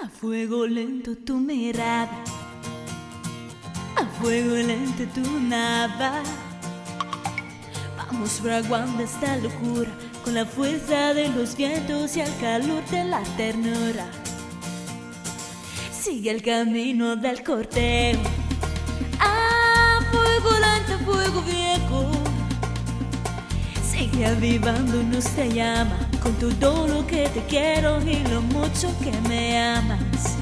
A fuego lento tu mirada, a fuego lento tu nada. Vamos fraguando esta locura con la fuerza de los vientos y el calor de la ternura. Sigue el camino del cortejo, a fuego lento, fuego viejo. Sigue avivando nuestra llama con todo lo que te quiero y lo mucho que me amas.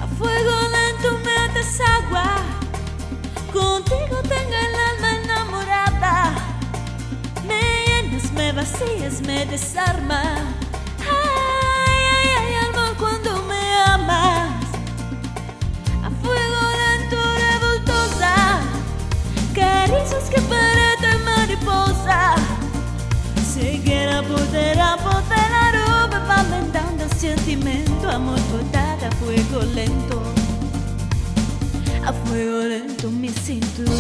A fuego lento me desagua, contigo tengo el alma enamorada. Me llenas, me vacías, me desarma. Ay, ay, ay, amor, cuando me amas. A fuego lento, revoltosa, caricias que parecen mariposa. Seguir a poder la ropa, va aumentando el sentimiento. Amor cortada a fuego lento, a fuego lento mi cintura,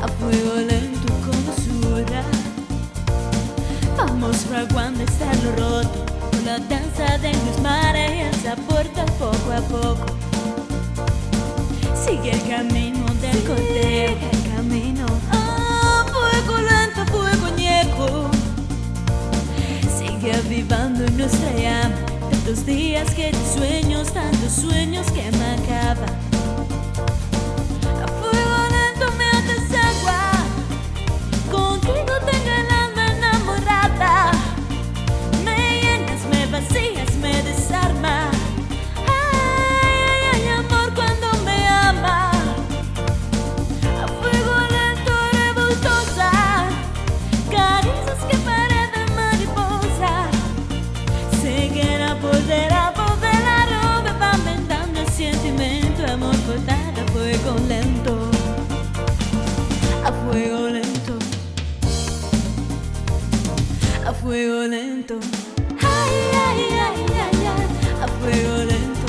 a fuego lento con dulzura. Vamos fraguando este lo roto con la danza de mis mares y el sabor del poco a poco. Sigue el camino del cortejo, el camino. Fuego lento, fuego añejo. Sigue avivando en nuestra llama. Tantos días que de sueños, tantos sueños que me acaban. A fuego lento me desagua, contigo tengo el alma enamorada. Me llenas, me vacías, me desarma. Ay, ay, ay, amor, cuando me amas. A fuego lento, revoltosa, caricias que parecen mariposa. Seguir a poder la ropa, va aumentando el sentimiento. Amor cortada a fuego lento, a fuego lento, a fuego lento. Ay, ay, ay, ay, ay. A fuego lento,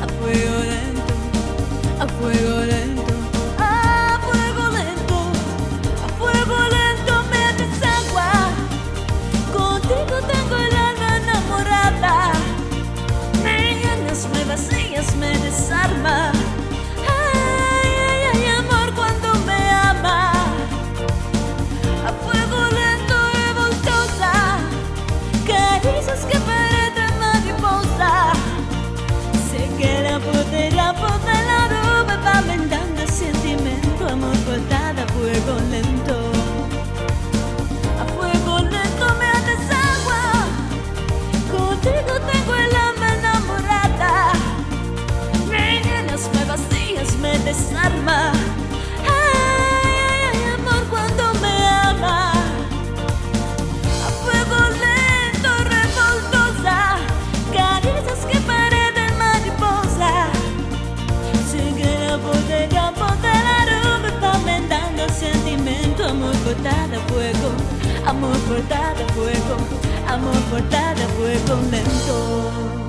a fuego lento, a fuego lento. A fuego lento, a fuego lento me desagua. Contigo tengo el alma enamorada. Me llenas, me vacías, me desarma. Ay, ay, ay, amor, cuando me amas. A fuego lento, revoltosa, caricias que parecen mariposa. Sé que la poder la ropa, va aumentando el sentimiento. Amor cortada a fuego lento, a fuego lento me desagua. Contigo tengo el alma enamorada. Me llenas, me vacías, me desarma. Ay, ay, ay, amor, cuando me amas. A fuego lento, revoltosa, caricias que parecen mariposa. Sigue a poder la ropa, va aumentando el sentimiento. Amor cortada a fuego, amor cortada a fuego, amor cortada a fuego lento.